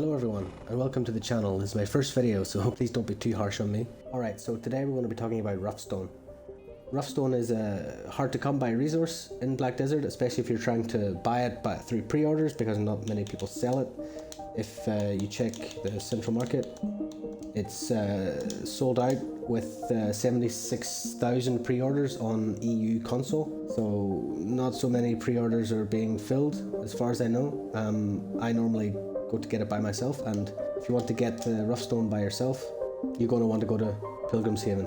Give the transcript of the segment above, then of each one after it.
Hello everyone, and welcome to the channel. This is my first video, so please don't be too harsh on me. Alright, so today we're going to be talking about rough stone. Rough stone is a hard to come by resource in Black Desert, especially if you're trying to buy it through pre-orders, because not many people sell it. If you check the central market, it's sold out with 76,000 pre-orders on EU console, so not so many pre-orders are being filled as far as I know. I normally go to get it by myself, and if you want to get the rough stone by yourself, you're going to want to go to Pilgrim's Haven.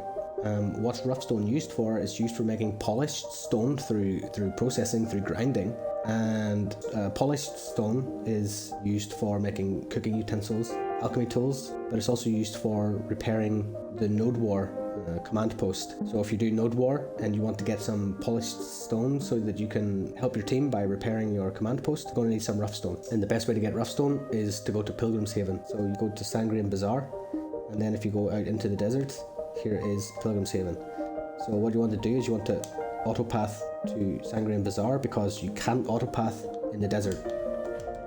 What's rough stone used for is used for making polished stone through processing, through grinding, and polished stone is used for making cooking utensils, alchemy tools, but it's also used for repairing the Node War command post. So if you do Node War and you want to get some polished stone so that you can help your team by repairing your command post, you're going to need some rough stone. And the best way to get rough stone is to go to Pilgrim's Haven. So you go to Sangrean Bazaar, and then if you go out into the desert, here is Pilgrim's Haven. So what you want to do is you want to autopath to Sangrean Bazaar, because you can't autopath in the desert.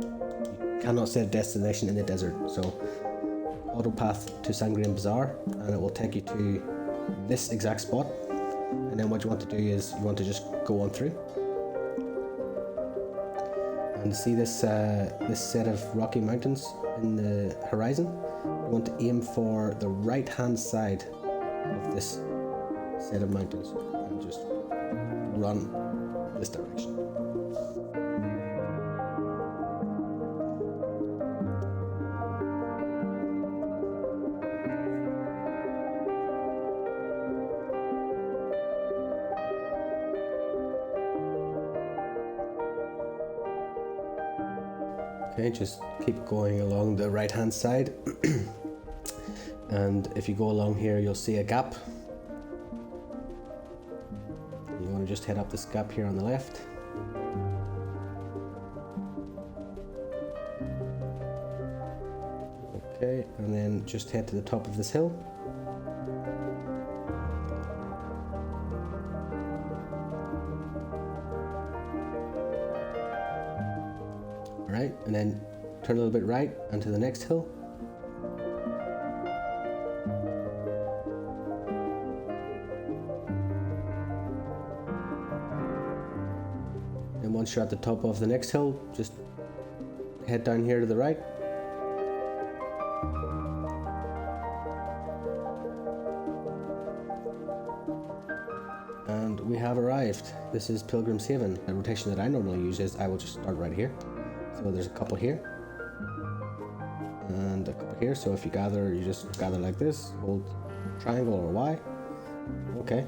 You cannot set a destination in the desert. So autopath to Sangrean Bazaar, and it will take you to this exact spot. And then what you want to do is you want to just go on through and see this set of rocky mountains in the horizon. You want to aim for the right hand side of this set of mountains and just run this direction. Okay, just keep going along the right hand side. And if you go along here, you'll see a gap. You want to just head up this gap here on the left. Okay, and then just head to the top of this hill. Alright, and then turn a little bit right onto the next hill. And once you're at the top of the next hill, just head down here to the right. And we have arrived. This is Pilgrim's Haven. The rotation that I normally use is I will just start right here. So there's a couple here and a couple here. So if you gather, you just gather like this, hold triangle or Y. Okay.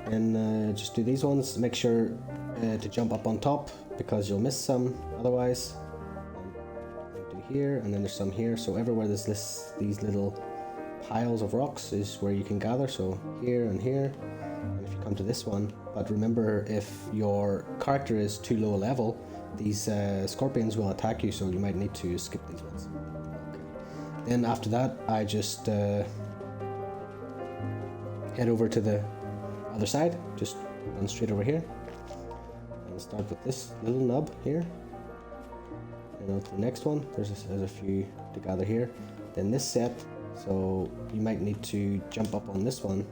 And just do these ones. Make sure to jump up on top, because you'll miss some otherwise. And do here, and then there's some here. So everywhere there's these little piles of rocks is where you can gather. So here and here. And if you come to this one, but remember, if your character is too low a level, these scorpions will attack you, so you might need to skip these ones. Okay. Then after that, I just head over to the other side. Just run straight over here and start with this little nub here. And on to the next one. There's a few to gather here. Then this set, so you might need to jump up on this one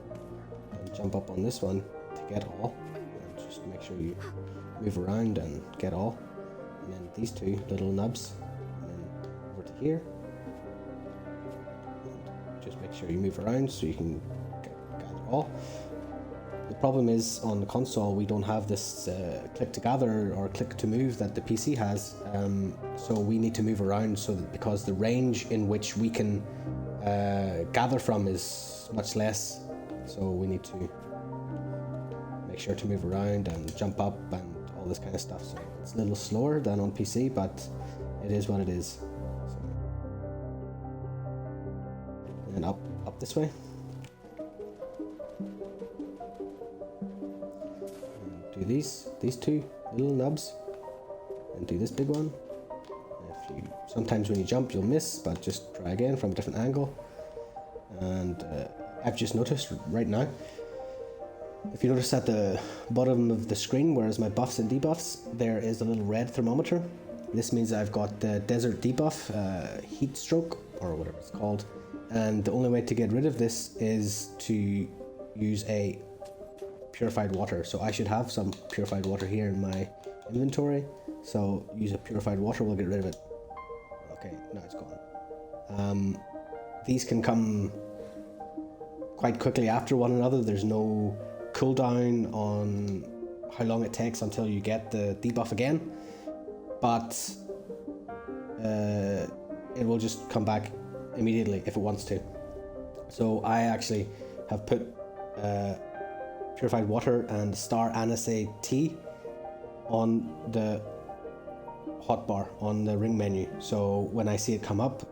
and jump up on this one to get all. And just make sure you move around and get all. And then these two little nubs, and then over to here. And just make sure you move around so you can gather all. The problem is, on the console we don't have this click to gather or click to move that the PC has, so we need to move around, so that because the range in which we can gather from is much less, so we need to make sure to move around and jump up and all this kind of stuff. So it's a little slower than on PC, but it is what it is. So, and then up this way. And do these two little nubs, and do this big one. Sometimes when you jump you'll miss, but just try again from a different angle. And I've just noticed right now, if you notice at the bottom of the screen, whereas my buffs and debuffs, there is a little red thermometer. This means I've got the desert debuff, heat stroke, or whatever it's called. And the only way to get rid of this is to use a purified water. So I should have some purified water here in my inventory. So use a purified water, we'll get rid of it. Okay, now it's gone. These can come quite quickly after one another. There's no cooldown on how long it takes until you get the debuff again, but it will just come back immediately if it wants to. So I actually have put purified water and star anisate tea on the hotbar on the ring menu. So when I see it come up,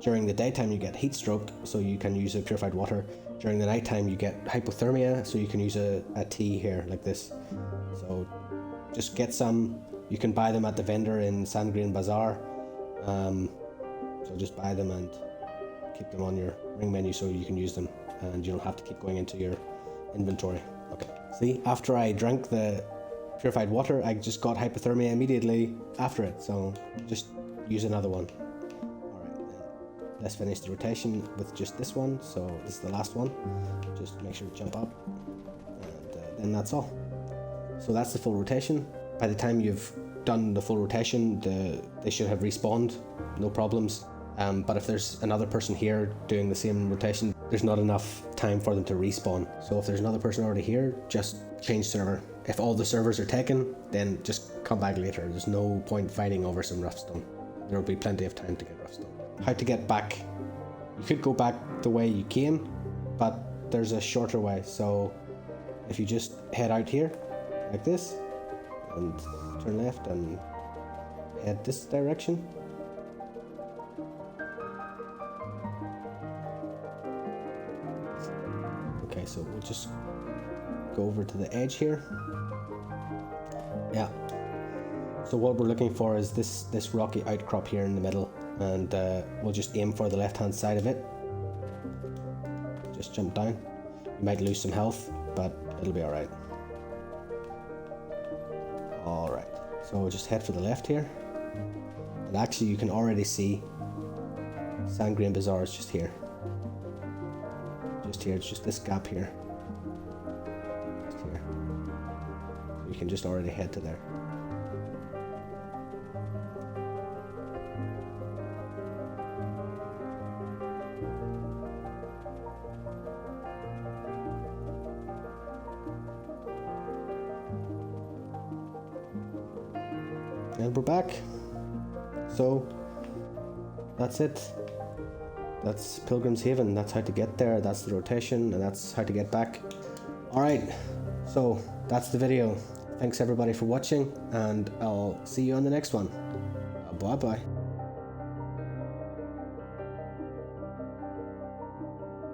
during the daytime you get heat stroke, so you can use a purified water. During the nighttime you get hypothermia, so you can use a tea here like this. So just get some. You can buy them at the vendor in Sandgreen Bazaar. So just buy them and keep them on your ring menu so you can use them and you don't have to keep going into your inventory. Okay. See, after I drank the purified water, I just got hypothermia immediately after it. So just use another one. Let's finish the rotation with just this one. So this is the last one. Just make sure to jump up, and then that's all. So that's the full rotation. By the time you've done the full rotation, they should have respawned, no problems. But if there's another person here doing the same rotation, there's not enough time for them to respawn. So if there's another person already here, just change server. If all the servers are taken, then just come back later. There's no point fighting over some rough stone. There will be plenty of time to get rough stone. How to get back? You could go back the way you came, but there's a shorter way. So if you just head out here like this and turn left and head this direction, okay, so we'll just go over to the edge here. Yeah, so what we're looking for is this rocky outcrop here in the middle, and we'll just aim for the left hand side of it. Just jump down. You might lose some health, but it'll be alright. Alright, so we'll just head for the left here, and actually you can already see Sandgreen Bazaar is just here. Just here, it's just this gap here. Just here. You can just already head to there. And we're back. So that's it. That's Pilgrim's Haven. That's how to get there. That's the rotation, and that's how to get back. Alright, so that's the video. Thanks everybody for watching, and I'll see you on the next one. Bye bye.